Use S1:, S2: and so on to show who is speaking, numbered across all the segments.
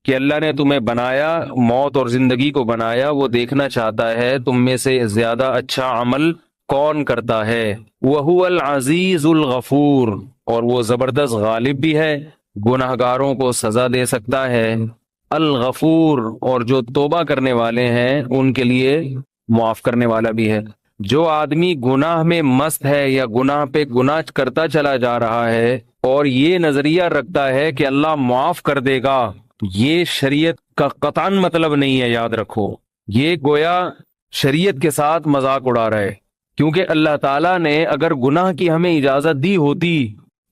S1: کہ اللہ نے تمہیں بنایا، موت اور زندگی کو بنایا، وہ دیکھنا چاہتا ہے تم میں سے زیادہ اچھا عمل کون کرتا ہے۔ وَهُوَ الْعَزِيزُ الْغَفُورُ، اور وہ زبردست غالب بھی ہے، گناہ گاروں کو سزا دے سکتا ہے۔ الغفور، اور جو توبہ کرنے والے ہیں ان کے لیے معاف کرنے والا بھی ہے۔ جو آدمی گناہ میں مست ہے یا گناہ پہ گناہ کرتا چلا جا رہا ہے اور یہ نظریہ رکھتا ہے کہ اللہ معاف کر دے گا، یہ شریعت کا قطعاً مطلب نہیں ہے، یاد رکھو۔ یہ گویا شریعت کے ساتھ مذاق اڑا رہا ہے، کیونکہ اللہ تعالیٰ نے اگر گناہ کی ہمیں اجازت دی ہوتی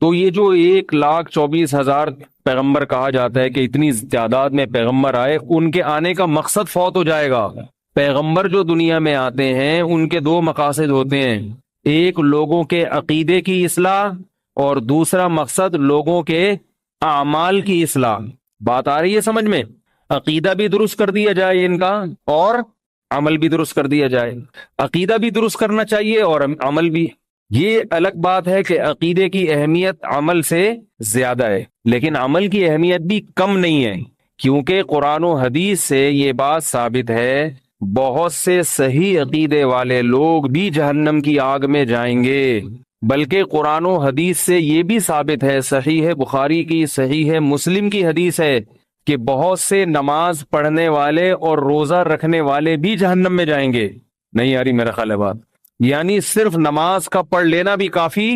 S1: تو یہ جو 1,24,000 پیغمبر کہا جاتا ہے کہ اتنی تعداد میں پیغمبر آئے، ان کے آنے کا مقصد فوت ہو جائے گا۔ پیغمبر جو دنیا میں آتے ہیں ان کے دو مقاصد ہوتے ہیں، ایک لوگوں کے عقیدے کی اصلاح اور دوسرا مقصد لوگوں کے اعمال کی اصلاح۔ بات آ رہی ہے سمجھ میں؟ عقیدہ بھی درست کر دیا جائے ان کا اور عمل بھی درست کر دیا جائے۔ عقیدہ بھی درست کرنا چاہیے اور عمل بھی۔ یہ الگ بات ہے کہ عقیدے کی اہمیت عمل سے زیادہ ہے، لیکن عمل کی اہمیت بھی کم نہیں ہے، کیونکہ قرآن و حدیث سے یہ بات ثابت ہے بہت سے صحیح عقیدے والے لوگ بھی جہنم کی آگ میں جائیں گے۔ بلکہ قرآن و حدیث سے یہ بھی ثابت ہے، صحیح ہے بخاری کی، صحیح ہے مسلم کی حدیث ہے کہ بہت سے نماز پڑھنے والے اور روزہ رکھنے والے بھی جہنم میں جائیں گے۔ نہیں آ رہی میرا خیال ہے بات؟ یعنی صرف نماز کا پڑھ لینا بھی کافی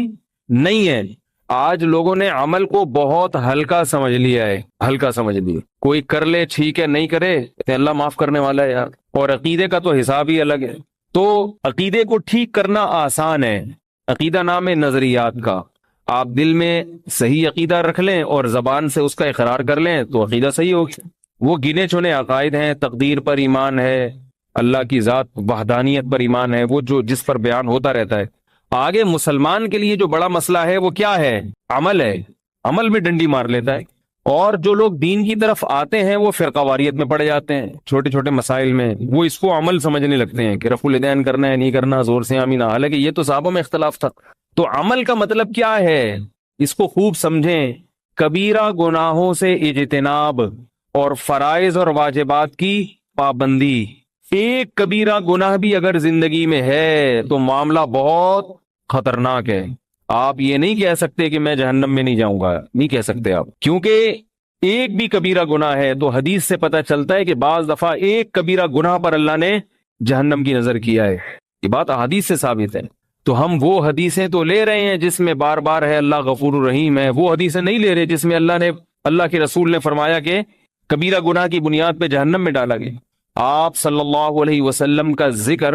S1: نہیں ہے۔ آج لوگوں نے عمل کو بہت ہلکا سمجھ لیا ہے، ہلکا سمجھ لیا، کوئی کر لے ٹھیک ہے، نہیں کرے تو اللہ معاف کرنے والا ہے یار۔ اور عقیدے کا تو حساب ہی الگ ہے۔ تو عقیدے کو ٹھیک کرنا آسان ہے، عقیدہ نام ہے نظریات کا۔ آپ دل میں صحیح عقیدہ رکھ لیں اور زبان سے اس کا اقرار کر لیں تو عقیدہ صحیح ہوگا۔ وہ گنے چنے عقائد ہیں، تقدیر پر ایمان ہے، اللہ کی ذات وحدانیت پر ایمان ہے، وہ جو جس پر بیان ہوتا رہتا ہے۔ آگے مسلمان کے لیے جو بڑا مسئلہ ہے وہ کیا ہے؟ عمل ہے۔ عمل میں ڈنڈی مار لیتا ہے، اور جو لوگ دین کی طرف آتے ہیں وہ فرقہ واریت میں پڑ جاتے ہیں، چھوٹے چھوٹے مسائل میں وہ اس کو عمل سمجھنے لگتے ہیں کہ رفع الیدین کرنا ہے نہیں کرنا، زور سے آمین، حالانکہ یہ تو صحابہ میں اختلاف تھا۔ تو عمل کا مطلب کیا ہے اس کو خوب سمجھیں۔ کبیرہ گناہوں سے اجتناب اور فرائض اور واجبات کی پابندی۔ ایک کبیرہ گناہ بھی اگر زندگی میں ہے تو معاملہ بہت خطرناک ہے۔ آپ یہ نہیں کہہ سکتے کہ میں جہنم میں نہیں جاؤں گا، نہیں کہہ سکتے آپ، کیونکہ ایک بھی کبیرہ گناہ ہے تو حدیث سے پتہ چلتا ہے کہ بعض دفعہ ایک کبیرہ گناہ پر اللہ نے جہنم کی نظر کیا ہے۔ یہ بات حدیث سے ثابت ہے۔ تو ہم وہ حدیثیں تو لے رہے ہیں جس میں بار بار ہے اللہ غفور الرحیم ہے، وہ حدیثیں نہیں لے رہے جس میں اللہ کے رسول نے فرمایا کہ کبیرہ گناہ کی بنیاد پہ جہنم میں ڈالا گیا۔ آپ صلی اللہ علیہ وسلم کا ذکر،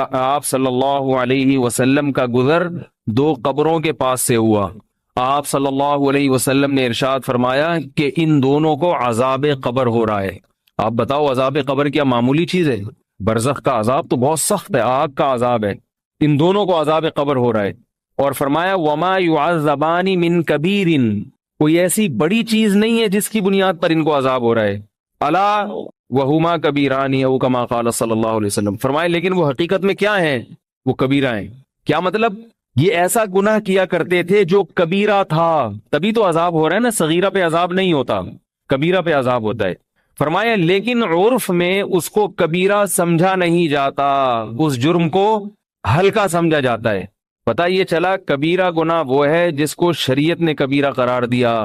S1: آپ صلی اللہ علیہ وسلم کا گزر دو قبروں کے پاس سے ہوا۔ آپ صلی اللہ علیہ وسلم نے ارشاد فرمایا کہ ان دونوں کو عذاب قبر ہو رہا ہے۔ آپ بتاؤ عذاب قبر کیا معمولی چیز ہے؟ برزخ کا عذاب تو بہت سخت ہے، آگ کا عذاب ہے، ان دونوں کو عذاب قبر ہو رہا ہے۔ اور فرمایا وما يعذبان من کبیر، کوئی ایسی بڑی چیز نہیں ہے جس کی بنیاد پر ان کو عذاب ہو رہا ہے۔ الا وہما کبیران او کما قال صلی اللہ علیہ وسلم، فرمائے لیکن وہ حقیقت میں کیا ہیں؟ وہ کبیرہ ہیں۔ کیا مطلب؟ یہ ایسا گناہ کیا کرتے تھے جو کبیرہ تھا، تبھی تو عذاب ہو رہا ہے نا، صغیرہ پہ عذاب نہیں ہوتا، کبیرہ پہ عذاب ہوتا ہے۔ فرمایا لیکن عرف میں اس کو کبیرہ سمجھا نہیں جاتا، اس جرم کو ہلکا سمجھا جاتا ہے۔ پتہ یہ چلا کبیرہ گناہ وہ ہے جس کو شریعت نے کبیرہ قرار دیا۔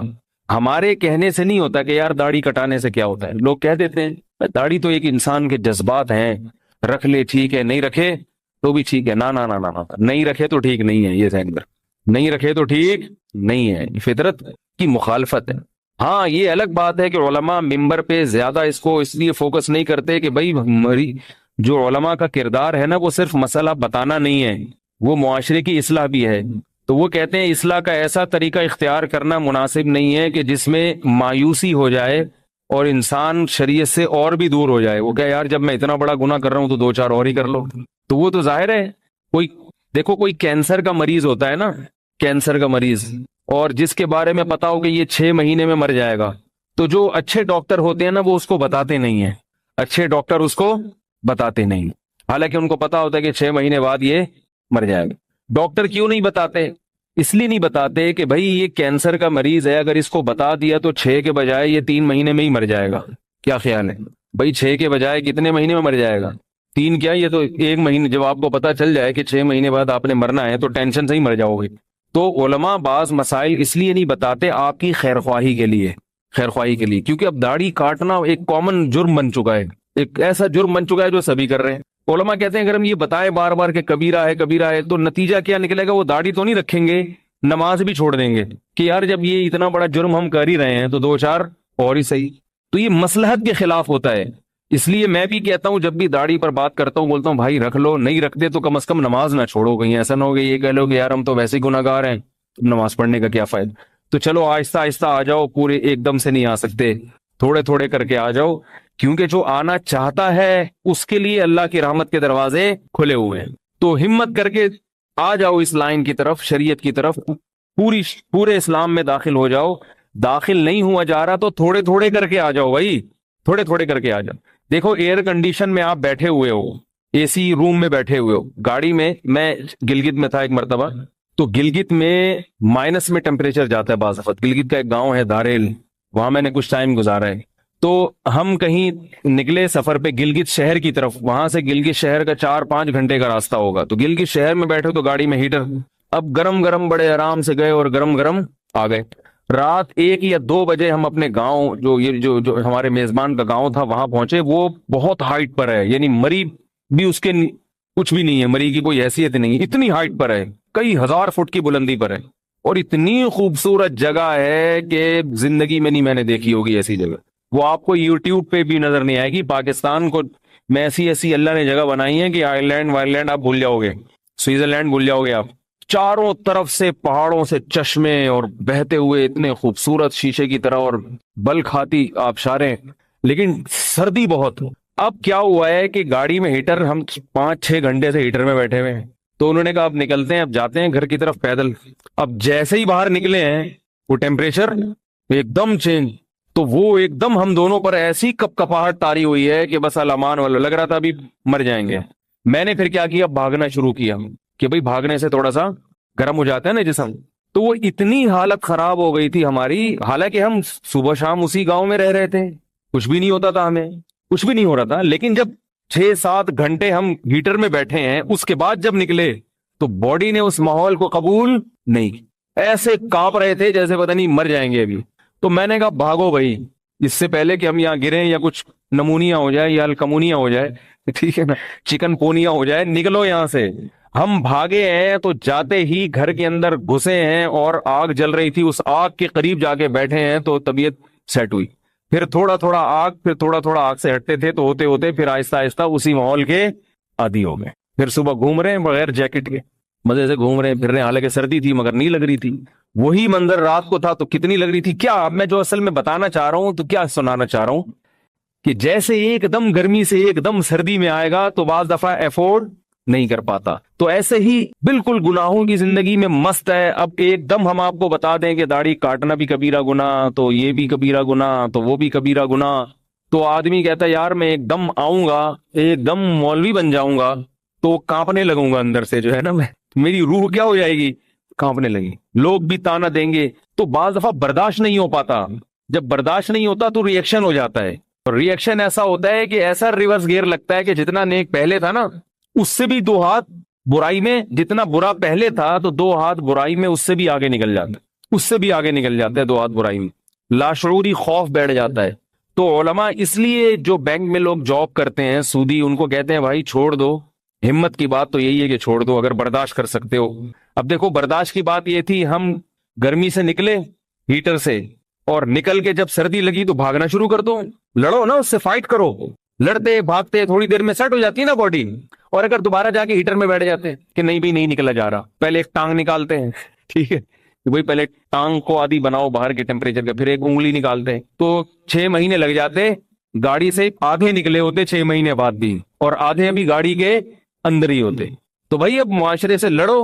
S1: ہمارے کہنے سے نہیں ہوتا کہ یار داڑھی کٹانے سے کیا ہوتا ہے، لوگ کہہ دیتے ہیں داڑھی تو ایک انسان کے جذبات ہیں، رکھ لے ٹھیک ہے، نہیں رکھے تو بھی ٹھیک ہے۔ نا نا نا نا، نہیں رکھے تو ٹھیک نہیں ہے، یہ ذہن میں، نہیں رکھے تو ٹھیک نہیں ہے، فطرت کی مخالفت ہے۔ ہاں یہ الگ بات ہے کہ علماء ممبر پہ زیادہ اس کو اس لیے فوکس نہیں کرتے کہ بھائی جو علماء کا کردار ہے نا وہ صرف مسئلہ بتانا نہیں ہے، وہ معاشرے کی اصلاح بھی ہے۔ تو وہ کہتے ہیں اصلاح کا ایسا طریقہ اختیار کرنا مناسب نہیں ہے کہ جس میں مایوسی ہو جائے اور انسان شریعت سے اور بھی دور ہو جائے۔ وہ کہ یار جب میں اتنا بڑا گناہ کر رہا ہوں تو دو چار اور ہی کر لو، تو وہ تو ظاہر ہے۔ کوئی دیکھو کوئی کینسر کا مریض ہوتا ہے نا، کینسر کا مریض، اور جس کے بارے میں پتا ہو کہ یہ 6 مہینے میں مر جائے گا، تو جو اچھے ڈاکٹر ہوتے ہیں نا وہ اس کو بتاتے نہیں ہیں، اچھے ڈاکٹر اس کو بتاتے نہیں، حالانکہ ان کو پتا ہوتا ہے کہ 6 مہینے بعد یہ مر جائے گا۔ ڈاکٹر کیوں نہیں بتاتے؟ اس لیے نہیں بتاتے کہ بھائی یہ کینسر کا مریض ہے، اگر اس کو بتا دیا تو 6 کے بجائے یہ 3 مہینے میں ہی مر جائے گا، کیا خیال ہے بھائی؟ 6 کے بجائے کتنے مہینے میں مر جائے گا؟ 3 کیا، یہ تو 1 مہینے، جب آپ کو پتا چل جائے کہ 6 مہینے بعد آپ نے مرنا ہے تو ٹینشن سے ہی مر جاؤ گے۔ تو علماء بعض مسائل اس لیے نہیں بتاتے، آپ کی خیر خواہی کے لیے، خیر خواہی کے لیے، کیونکہ اب داڑھی کاٹنا ایک کامن جرم بن چکا ہے، ایک ایسا جرم بن چکا ہے جو سبھی کر رہے ہیں۔ علماء کہتے ہیں اگر ہم یہ بتائیں بار بار کہ کبیرہ ہے کبیرہ ہے، تو نتیجہ کیا نکلے گا؟ وہ داڑھی تو نہیں رکھیں گے، نماز بھی چھوڑ دیں گے کہ یار جب یہ اتنا بڑا جرم ہم کر ہی رہے ہیں تو 2 4 اور ہی صحیح۔ تو یہ مصلحت کے خلاف ہوتا ہے۔ اس لیے میں بھی کہتا ہوں، جب بھی داڑھی پر بات کرتا ہوں بولتا ہوں بھائی رکھ لو، نہیں رکھتے تو کم از کم نماز نہ چھوڑو، کہیں ایسا نہ ہو کہ یہ کہہ لو کہ یار ہم تو ویسے ہی گناہ گار ہیں، نماز پڑھنے کا کیا فائدہ۔ تو چلو آہستہ آہستہ آ جاؤ، پورے ایک دم سے نہیں آ سکتے، تھوڑے تھوڑے کر کے آ جاؤ، کیونکہ جو آنا چاہتا ہے اس کے لیے اللہ کی رحمت کے دروازے کھلے ہوئے ہیں۔ تو ہمت کر کے آ جاؤ اس لائن کی طرف، شریعت کی طرف، پورے اسلام میں داخل ہو جاؤ۔ داخل نہیں ہوا جا رہا تو تھوڑے تھوڑے کر کے آ جاؤ بھائی، تھوڑے تھوڑے کر کے آ جاؤ۔ دیکھو ایئر کنڈیشن میں آپ بیٹھے ہوئے ہو، اے سی روم میں بیٹھے ہوئے ہو، گاڑی میں، میں گلگت میں تھا ایک مرتبہ، تو گلگت میں مائنس میں ٹیمپریچر جاتا ہے بعض وقت۔ گلگت کا ایک گاؤں ہے داریل، وہاں میں نے کچھ ٹائم گزارا ہے۔ تو ہم کہیں نکلے سفر پہ گلگت شہر کی طرف، وہاں سے گلگت شہر کا 4 5 گھنٹے کا راستہ ہوگا، تو گلگت شہر میں بیٹھے تو گاڑی میں ہیٹر، اب گرم گرم بڑے آرام سے گئے اور گرم گرم آ گئے۔ رات 1 یا 2 بجے ہم اپنے گاؤں، جو ہمارے میزبان کا گاؤں تھا، وہاں پہنچے۔ وہ بہت ہائٹ پر ہے، یعنی مری بھی اس کے کچھ بھی نہیں ہے، مری کی کوئی حیثیت نہیں، اتنی ہائٹ پر ہے، کئی ہزار فٹ کی بلندی پر ہے، اور اتنی خوبصورت جگہ ہے کہ زندگی میں نہیں میں نے دیکھی ہوگی ایسی جگہ۔ وہ آپ کو یوٹیوب پہ بھی نظر نہیں آئے گی۔ پاکستان کو میں ایسی اللہ نے جگہ بنائی ہے کہ آئرلینڈ وائرلینڈ آپ بھول جاؤ گے، سوئٹزرلینڈ بھول جاؤ گے آپ۔ چاروں طرف سے پہاڑوں سے چشمے اور بہتے ہوئے اتنے خوبصورت شیشے کی طرح، اور بل کھاتی آبشاریں، لیکن سردی بہت۔ اب کیا ہوا ہے کہ گاڑی میں ہیٹر، ہم 5 6 گھنٹے سے ہیٹر میں بیٹھے ہوئے ہیں، تو انہوں نے کہا اب نکلتے ہیں، اب جاتے ہیں گھر کی طرف پیدل۔ اب جیسے ہی باہر نکلے ہیں وہ ٹیمپریچر ایک دم چینج، تو وہ ایک دم ہم دونوں پر ایسی کپ کپاہٹ تاری ہوئی ہے کہ بس الامان والا لگ رہا تھا ابھی مر جائیں گے۔ میں نے پھر کیا کیا، بھاگنا شروع کیا کہ بھئی بھاگنے سے تھوڑا سا گرم ہو جاتا ہے نا جسم۔ تو وہ اتنی حالت خراب ہو گئی تھی ہماری، حالانکہ ہم صبح شام اسی گاؤں میں رہ رہے تھے، کچھ بھی نہیں ہوتا تھا، ہمیں کچھ بھی نہیں ہو رہا تھا، لیکن جب 6 7 گھنٹے ہم ہیٹر میں بیٹھے ہیں، اس کے بعد جب نکلے تو باڈی نے اس ماحول کو قبول نہیں، ایسے کانپ رہے تھے جیسے پتہ نہیں مر جائیں گے ابھی۔ تو میں نے کہا بھاگو بھائی، اس سے پہلے کہ ہم یہاں گریں یا کچھ نمونیا ہو جائے یا الکمونیا ہو جائے، ٹھیک ہے نا، چکن پونیا ہو جائے، نکلو یہاں سے۔ ہم بھاگے ہیں تو جاتے ہی گھر کے اندر گھسے ہیں، اور آگ جل رہی تھی، اس آگ کے قریب جا کے بیٹھے ہیں تو طبیعت سیٹ ہوئی۔ پھر تھوڑا تھوڑا آگ، پھر تھوڑا تھوڑا آگ سے ہٹتے تھے، تو ہوتے ہوتے پھر آہستہ آہستہ اسی ماحول کے عادی ہو گئے۔ پھر صبح گھوم رہے ہیں بغیر جیکٹ کے، مزے سے گھوم رہے ہیں پھر رہے ہیں، حالانکہ سردی تھی مگر نہیں لگ رہی تھی۔ وہی منظر رات کو تھا تو کتنی لگ رہی تھی۔ کیا اب میں جو اصل میں بتانا چاہ رہا ہوں، تو کیا سنانا چاہ رہا ہوں کہ جیسے ایک دم گرمی سے ایک دم سردی میں آئے گا تو بعض دفعہ افورڈ نہیں کر پاتا، تو ایسے ہی بالکل گناہوں کی زندگی میں مست ہے۔ اب ایک دم ہم آپ کو بتا دیں کہ داڑھی کاٹنا بھی کبیرہ گناہ، تو یہ بھی کبیرہ گناہ، تو وہ بھی کبیرہ گناہ، تو آدمی کہتا ہے یار میں ایک دم آؤں گا، ایک دم مولوی بن جاؤں گا تو کانپنے لگوں گا اندر سے، جو ہے نا، میری روح کیا ہو جائے گی، کانپنے لگی، لوگ بھی تانا دیں گے۔ تو بعض دفعہ برداشت نہیں ہو پاتا، جب برداشت نہیں ہوتا تو ری ایکشن ہو جاتا ہے، اور ری ایکشن ایسا ہوتا ہے کہ ایسا ریورس گیئر لگتا ہے کہ جتنا نیک پہلے تھا نا، اس سے بھی 2 ہاتھ برائی میں، جتنا برا پہلے تھا تو 2 ہاتھ برائی میں اس سے بھی آگے نکل جاتا ہے، اس سے بھی آگے نکل جاتا ہے 2 ہاتھ برائی میں، لاشعوری خوف بیٹھ جاتا ہے۔ تو علماء اس لیے جو بینک میں لوگ جاب کرتے ہیں سودی، ان کو کہتے ہیں بھائی چھوڑ دو، ہمت کی بات تو یہی ہے کہ چھوڑ دو اگر برداشت کر سکتے ہو۔ اب دیکھو برداشت کی بات یہ تھی، ہم گرمی سے نکلے ہیٹر سے، اور نکل کے جب سردی لگی تو بھاگنا شروع کر دو، لڑو نا، اس سے فائٹ کرو، لڑتے بھاگتے تھوڑی دیر میں سیٹ ہو جاتی ہے نا باڈی۔ اور اگر دوبارہ جا کے ہیٹر میں بیٹھ جاتے کہ نہیں بھی نہیں نکلا جا رہا، پہلے ایک ٹانگ نکالتے ہیں، ٹھیک ہے بھائی، پہلے ٹانگ کو آدھی بناؤ باہر کے ٹیمپریچر کا، پھر ایک انگلی نکالتے ہیں، تو 6 مہینے لگ جاتے، گاڑی سے آدھے نکلے ہوتے 6 مہینے بعد بھی، اور آدھے بھی گاڑی کے اندر ہی ہوتے۔ تو بھائی اب معاشرے سے لڑو،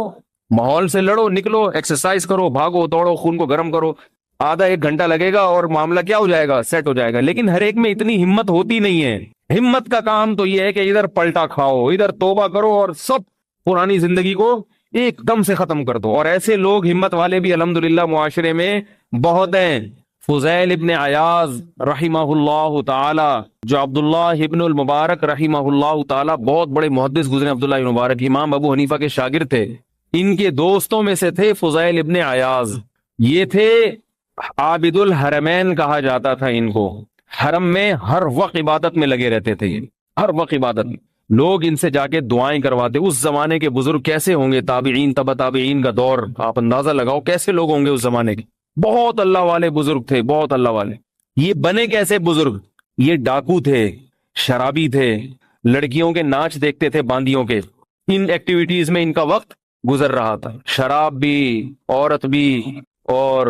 S1: ماحول سے لڑو، نکلو، ایکسرسائز کرو، بھاگو دوڑو، خون کو گرم کرو، آدھا 1 گھنٹہ لگے گا اور معاملہ کیا ہو جائے گا، سیٹ ہو جائے گا۔ لیکن ہر ایک میں اتنی ہمت ہوتی نہیں ہے۔ ہمت کا کام تو یہ ہے کہ ادھر پلٹا کھاؤ، ادھر توبہ کرو، اور سب پرانی زندگی کو ایک دم سے ختم کر دو. اور ایسے لوگ ہمت والے بھی الحمدللہ معاشرے میں بہت ہیں. فضیل ابن عیاض رحمہ اللہ تعالی، جو عبداللہ ابن المبارک رحمہ اللہ تعالی، بہت بڑے محدث گزرے عبداللہ ابن مبارک، امام ابو حنیفہ کے شاگرد تھے. ان کے دوستوں میں سے تھے فضیل ابن عیاض. یہ تھے عابد الحرمین کہا جاتا تھا ان کو. حرم میں ہر وقت عبادت میں لگے رہتے تھے، ہر وقت عبادت میں. لوگ ان سے جا کے دعائیں کرواتے. اس زمانے کے بزرگ کیسے ہوں گے، تابعین تبع تابعین کا دور، آپ اندازہ لگاؤ کیسے لوگ ہوں گے اس زمانے کے. بہت اللہ والے بزرگ تھے، بہت اللہ والے. یہ بنے کیسے بزرگ؟ یہ ڈاکو تھے، شرابی تھے، لڑکیوں کے ناچ دیکھتے تھے باندیوں کے. ان ایکٹیویٹیز میں ان کا وقت گزر رہا تھا. شراب بھی، عورت بھی، اور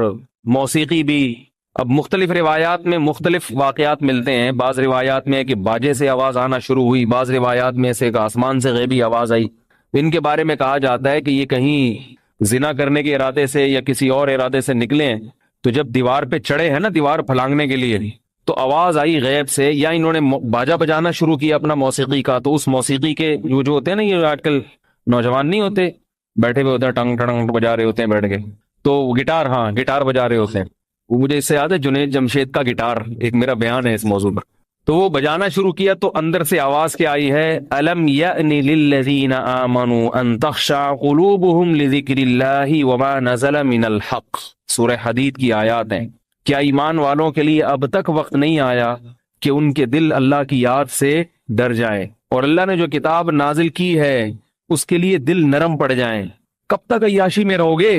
S1: موسیقی بھی. اب مختلف روایات میں مختلف واقعات ملتے ہیں. بعض روایات میں ہے کہ باجے سے آواز آنا شروع ہوئی، بعض روایات میں سے آسمان سے غیبی آواز آئی. ان کے بارے میں کہا جاتا ہے کہ یہ کہیں زنا کرنے کے ارادے سے یا کسی اور ارادے سے نکلے ہیں، تو جب دیوار پہ چڑھے ہیں نا، دیوار پھلانگنے کے لیے، تو آواز آئی غیب سے، یا انہوں نے باجا بجانا شروع کیا اپنا موسیقی کا. تو اس موسیقی کے جو ہوتے ہیں نا، یہ آج کل نوجوان نہیں ہوتے بیٹھے ہوئے ہوتے ہیں ٹنگ ٹنگ بجا رہے ہوتے ہیں بیٹھ کے، تو گٹار، ہاں گٹار بجا رہے ہوتے ہیں. وہ مجھے اس سے یاد ہے جنید جمشید کا گٹار، ایک میرا بیان ہے اس موضوع پر. تو وہ بجانا شروع کیا تو اندر سے آواز کیا آئی ہے، الم یأن للذین آمنوا ان تخشع قلوبهم لذکر اللہ وما نزل من الحق. سورہ حدید کی آیات ہیں. کیا ایمان والوں کے لیے اب تک وقت نہیں آیا کہ ان کے دل اللہ کی یاد سے ڈر جائیں، اور اللہ نے جو کتاب نازل کی ہے اس کے لیے دل نرم پڑ جائیں؟ کب تک عیاشی میں رہو گے؟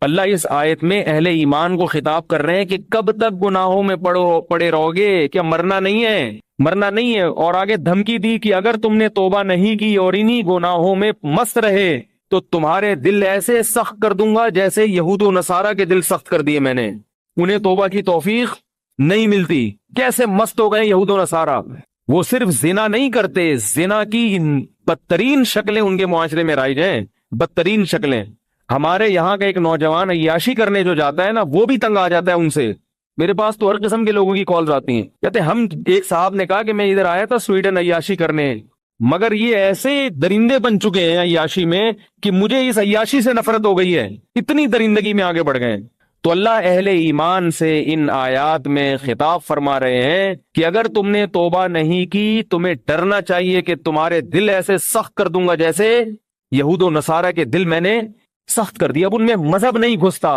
S1: اللہ اس آیت میں اہل ایمان کو خطاب کر رہے ہیں کہ کب تک گناہوں میں پڑے رہو گے؟ کیا مرنا نہیں ہے؟ مرنا نہیں ہے. اور آگے دھمکی دی کہ اگر تم نے توبہ نہیں کی اور انہی گناہوں میں مست رہے تو تمہارے دل ایسے سخت کر دوں گا جیسے یہود و نصارہ کے دل سخت کر دیے میں نے. انہیں توبہ کی توفیق نہیں ملتی. کیسے مست ہو گئے یہود و نصارہ؟ وہ صرف زنا نہیں کرتے، زنا کی بدترین شکلیں ان کے معاشرے میں رائج ہیں، بدترین شکلیں. ہمارے یہاں کا ایک نوجوان عیاشی کرنے جو جاتا ہے نا، وہ بھی تنگ آ جاتا ہے ان سے. میرے پاس تو ہر قسم کے لوگوں کی کالز آتی ہیں. کہتے ہم، ایک صاحب نے کہا کہ میں ادھر آیا تھا سویڈن عیاشی کرنے، مگر یہ ایسے درندے بن چکے ہیں عیاشی میں کہ مجھے اس عیاشی سے نفرت ہو گئی ہے. اتنی درندگی میں آگے بڑھ گئے. تو اللہ اہل ایمان سے ان آیات میں خطاب فرما رہے ہیں کہ اگر تم نے توبہ نہیں کی، تمہیں ڈرنا چاہیے کہ تمہارے دل ایسے سخت کر دوں گا جیسے یہود و نصارہ کے دل میں نے سخت کر دیا. اب ان میں مذہب نہیں گھستا،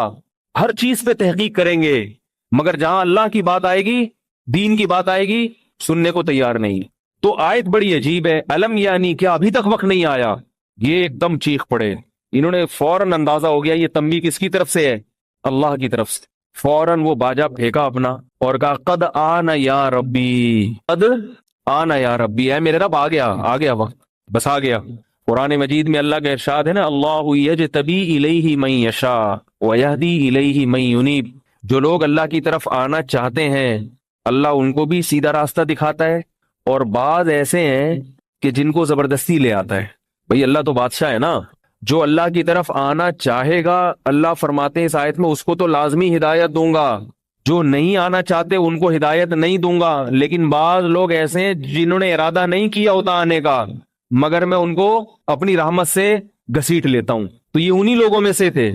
S1: ہر چیز پہ تحقیق کریں گے، مگر جہاں اللہ کی بات آئے گی، دین کی بات آئے گی، سننے کو تیار نہیں. تو آیت بڑی عجیب ہے. الم یعنی کیا ابھی تک وقت نہیں آیا؟ یہ ایک دم چیخ پڑے. انہوں نے فوراً اندازہ ہو گیا یہ تنبیہ کس کی طرف سے ہے؟ اللہ کی طرف سے. فوراً وہ باجا پھینکا اپنا اور کہا قد آنا یا ربی، قد آنا یا ربی، اے میرے رب آ گیا وقت، بس آ گیا. قرآن مجید میں اللہ کا ارشاد ہے نا، اللہ یجتبی الیہ من یشاء ویہدی الیہ من ینیب. جو لوگ اللہ کی طرف آنا چاہتے ہیں اللہ ان کو بھی سیدھا راستہ دکھاتا ہے، اور بعض ایسے ہیں کہ جن کو زبردستی لے آتا ہے. بھئی اللہ تو بادشاہ ہے نا. جو اللہ کی طرف آنا چاہے گا، اللہ فرماتے ہیں اس آیت میں، اس کو تو لازمی ہدایت دوں گا. جو نہیں آنا چاہتے ان کو ہدایت نہیں دوں گا. لیکن بعض لوگ ایسے ہیں جنہوں نے ارادہ نہیں کیا ہوتا آنے کا، مگر میں ان کو اپنی رحمت سے گھسیٹ لیتا ہوں. تو یہ انہی لوگوں میں سے تھے.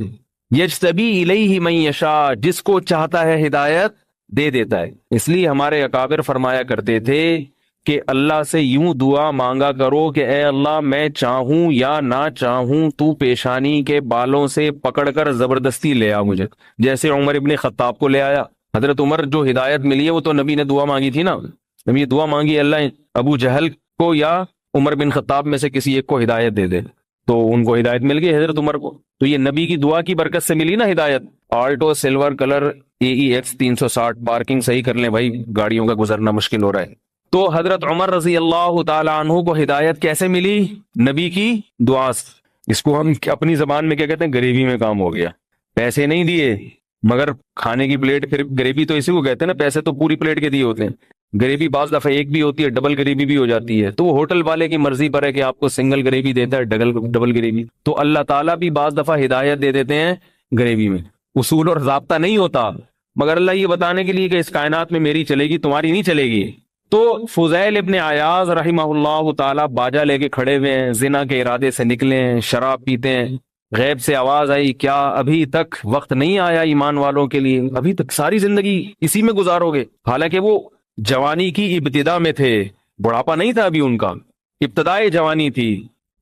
S1: یجتبی الیہ من یشاء، جس کو چاہتا ہے ہدایت دے دیتا ہے. اس لیے ہمارے اکابر فرمایا کرتے تھے کہ اللہ سے یوں دعا مانگا کرو کہ اے اللہ، میں چاہوں یا نہ چاہوں تو پیشانی کے بالوں سے پکڑ کر زبردستی لے آ مجھے. جیسے عمر ابن خطاب کو لے آیا. حضرت عمر جو ہدایت ملی ہے وہ تو نبی نے دعا مانگی تھی نا. نبی دعا مانگی اللہ ابو جہل کو یا عمر بن خطاب میں سے کسی ایک کو ہدایت دے دے، تو ان کو ہدایت مل گئی حضرت عمر کو. تو یہ نبی کی دعا کی برکت سے ملی نا ہدایت. Alto silver colour AEX 360 parking صحیح کر لیں بھائی، گاڑیوں کا گزرنا مشکل ہو رہا ہے. تو حضرت عمر رضی اللہ تعالی عنہ کو ہدایت کیسے ملی؟ نبی کی دعا سے. اس کو ہم اپنی زبان میں کیا کہتے ہیں؟ غریبی میں کام ہو گیا. پیسے نہیں دیے مگر کھانے کی پلیٹ، پھر غریبی تو اسی کو کہتے ہیں نا، پیسے تو پوری پلیٹ کے دیے ہوتے ہیں. غریبی بعض دفعہ ایک بھی ہوتی ہے، ڈبل غریبی بھی ہو جاتی ہے. تو وہ ہوٹل والے کی مرضی پر ہے کہ آپ کو سنگل غریبی دیتا ہے ڈبل غریبی. تو اللہ تعالیٰ بھی بعض دفعہ ہدایت دے دیتے ہیں غریبی میں. اصول اور ضابطہ نہیں ہوتا، مگر اللہ یہ بتانے کے لیے کہ اس کائنات میں میری چلے گی، تمہاری نہیں چلے گی. تو فضیل ابن عیاض رحمہ اللہ تعالیٰ باجا لے کے کھڑے ہوئے ہیں، زنا کے ارادے سے نکلے ہیں، شراب پیتے ہیں. غیب سے آواز آئی، کیا ابھی تک وقت نہیں آیا ایمان والوں کے لیے؟ ابھی تک ساری زندگی اسی میں گزارو گے؟ حالانکہ وہ جوانی کی ابتدا میں تھے، بڑھاپا نہیں تھا ابھی ان کا، ابتدائی جوانی تھی،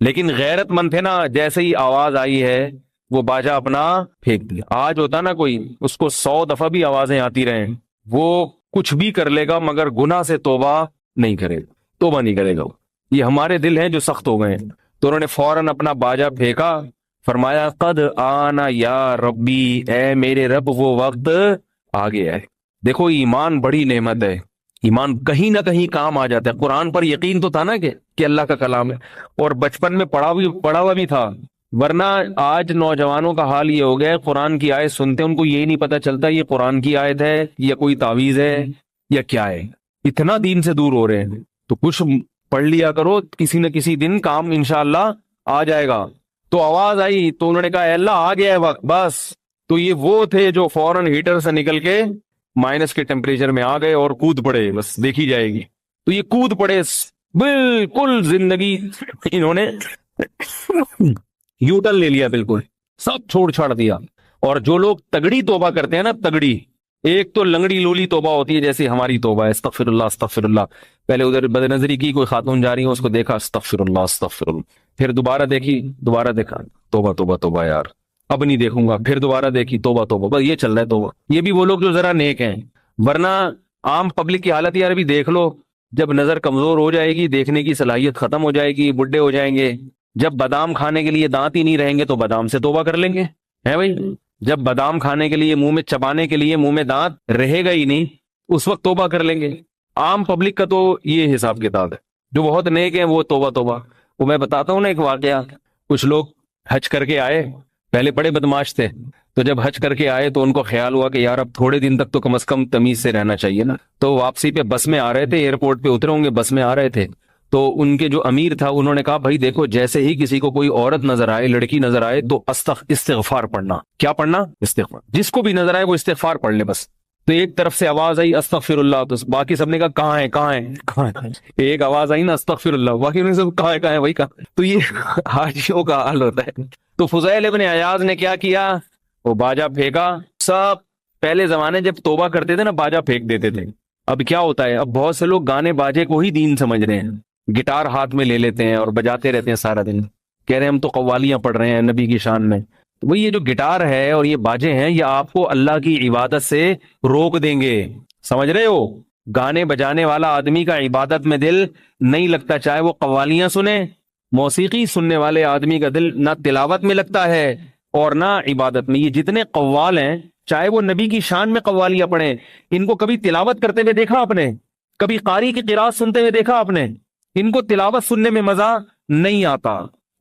S1: لیکن غیرت مند تھے نا، جیسے ہی آواز آئی ہے وہ باجا اپنا پھینک دیا۔ آج ہوتا نا کوئی، اس کو 100 دفعہ بھی آوازیں آتی رہیں، وہ کچھ بھی کر لے گا مگر گناہ سے توبہ نہیں کرے گا، توبہ نہیں کرے گا۔ یہ ہمارے دل ہیں جو سخت ہو گئے ہیں۔ تو انہوں نے فوراً اپنا باجا پھینکا، فرمایا قد آنا یا ربی، اے میرے رب وہ وقت آ گیا ہے۔ دیکھو ایمان بڑی نعمت ہے، ایمان کہیں نہ کہیں کام آ جاتا ہے۔ قرآن پر یقین تو تھا نا کہ اللہ کا کلام ہے، اور بچپن میں پڑھا ہوا بھی تھا، ورنہ آج نوجوانوں کا حال یہ ہو گیا ہے، قرآن کی آیت سنتے ہیں ان کو یہ نہیں پتا چلتا یہ قرآن کی آیت ہے یا کوئی تعویذ ہے یا کیا ہے، اتنا دین سے دور ہو رہے ہیں۔ تو کچھ پڑھ لیا کرو، کسی نہ کسی دن کام انشاءاللہ آ جائے گا۔ تو آواز آئی تو انہوں نے کہا اے اللہ آ گیا ہے وقت بس۔ تو یہ وہ تھے جو فوراً ہیٹر سے نکل کے مائنس کے ٹیمپریچر میں آ گئے اور کود پڑے، بس دیکھی جائے گی۔ تو یہ کود پڑے، بالکل زندگی انہوں نے یو ٹرن لے لیا، بالکل سب چھوڑ چھاڑ دیا۔ اور جو لوگ تگڑی توبہ کرتے ہیں نا، تگڑی، ایک تو لنگڑی لولی توبہ ہوتی ہے جیسے ہماری توبہ ہے، استغفر اللہ استغفر اللہ، پہلے ادھر بد نظری کی، کوئی خاتون جا رہی ہے اس کو دیکھا استغفر اللہ استغفر اللہ، پھر دوبارہ دیکھی، دوبارہ دیکھا توبہ توبہ توبہ یار اب نہیں دیکھوں گا، پھر دوبارہ دیکھی توبہ توبہ، بس یہ چل رہا ہے توبہ۔ یہ بھی وہ لوگ جو ذرا نیک ہیں، ورنہ عام پبلک کی حالت یار ابھی دیکھ لو، جب نظر کمزور ہو جائے گی، دیکھنے کی صلاحیت ختم ہو جائے گی، بڈھے ہو جائیں گے، جب بادام کھانے کے لیے دانت ہی نہیں رہیں گے تو بادام سے توبہ کر لیں گے، ہے بھائی؟ جب بادام کھانے کے لیے، منہ میں چبانے کے لیے منہ میں دانت رہے گا ہی نہیں، اس وقت توبہ کر لیں گے۔ عام پبلک کا تو یہ حساب کتاب ہے، جو بہت نیک ہیں وہ توبہ توبہ۔ وہ میں بتاتا ہوں نا ایک واقعہ، کچھ لوگ حج کر کے آئے، پہلے بڑے بدماش تھے، تو جب حج کر کے آئے تو ان کو خیال ہوا کہ یار اب تھوڑے دن تک تو کم از کم تمیز سے رہنا چاہیے نا، تو واپسی پہ بس میں آ رہے تھے، ایئرپورٹ پہ اترے ہوں گے، بس میں آ رہے تھے، تو ان کے جو امیر تھا انہوں نے کہا بھائی دیکھو جیسے ہی کسی کو کوئی عورت نظر آئے، لڑکی نظر آئے تو استغفار پڑھنا۔ کیا پڑھنا؟ استغفار، جس کو بھی نظر آئے وہ استغفار پڑھ لے بس۔ تو ایک طرف سے آواز آئی استغفر اللہ، تو باقی سب نے کہا کہاں ہے کہاں ہے کہاں ہے، ایک آواز آئی نا استغفر اللہ، باقی نے سب کہاں ہے وہی کہاں۔ تو یہ حاجیوں کا حال ہوتا ہے۔ تو فضیل ابن عیاض نے کیا کیا، وہ باجا پھینکا۔ سب پہلے زمانے جب توبہ کرتے تھے نا باجا پھینک دیتے تھے۔ اب کیا ہوتا ہے، اب بہت سے لوگ گانے باجے کو ہی دین سمجھ رہے ہیں، گٹار ہاتھ میں لے لیتے ہیں اور بجاتے رہتے ہیں سارا دن، کہہ رہے ہیں ہم تو قوالیاں پڑھ رہے ہیں نبی کی شان میں۔ تو وہ یہ جو گٹار ہے اور یہ باجے ہیں، یہ آپ کو اللہ کی عبادت سے روک دیں گے، سمجھ رہے ہو؟ گانے بجانے والا آدمی کا عبادت میں دل نہیں لگتا، چاہے وہ قوالیاں سنے۔ موسیقی سننے والے آدمی کا دل نہ تلاوت میں لگتا ہے اور نہ عبادت میں۔ یہ جتنے قوال ہیں، چاہے وہ نبی کی شان میں قوالیاں پڑھیں، ان کو کبھی تلاوت کرتے ہوئے دیکھا آپ نے؟ کبھی قاری کی قرات سنتے ہوئے دیکھا آپ نے؟ ان کو تلاوت سننے میں مزہ نہیں آتا،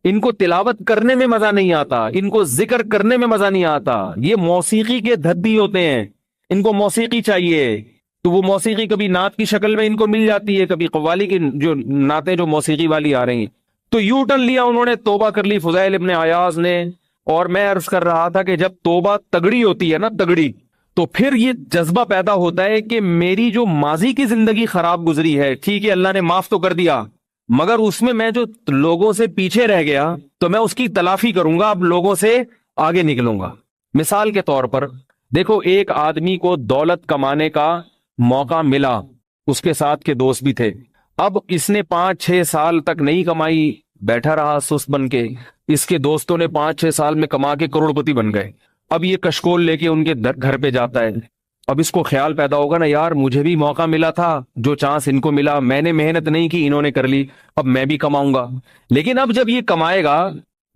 S1: ان کو تلاوت کرنے میں مزہ نہیں آتا، ان کو ذکر کرنے میں مزہ نہیں آتا۔ یہ موسیقی کے دھدی ہوتے ہیں، ان کو موسیقی چاہیے، تو وہ موسیقی کبھی نعت کی شکل میں ان کو مل جاتی ہے، کبھی قوالی کی جو نعتیں جو موسیقی والی آ رہی ہیں۔ تو یو ٹرن لیا انہوں نے، توبہ کر لی فضیل ابن عیاض نے۔ اور میں عرض کر رہا تھا کہ جب توبہ تگڑی ہوتی ہے نا، تگڑی، تو پھر یہ جذبہ پیدا ہوتا ہے کہ میری جو ماضی کی زندگی خراب گزری ہے، ٹھیک ہے اللہ نے معاف تو کر دیا، مگر اس میں جو لوگوں سے پیچھے رہ گیا تو میں اس کی تلافی کروں گا، اب لوگوں سے آگے نکلوں گا۔ مثال کے طور پر دیکھو، ایک آدمی کو دولت کمانے کا موقع ملا، اس کے ساتھ کے دوست بھی تھے، اب اس نے 5-6 سال تک نہیں کمائی، بیٹھا رہا سست بن کے، اس کے دوستوں نے 5-6 سال میں کما کے کروڑ پتی بن گئے۔ اب یہ کشکول لے کے ان کے گھر پہ جاتا ہے، اب اس کو خیال پیدا ہوگا نا یار مجھے بھی موقع ملا تھا، جو چانس ان کو ملا، میں نے محنت نہیں کی انہوں نے کر لی، اب میں بھی کماؤں گا۔ لیکن اب جب یہ کمائے گا،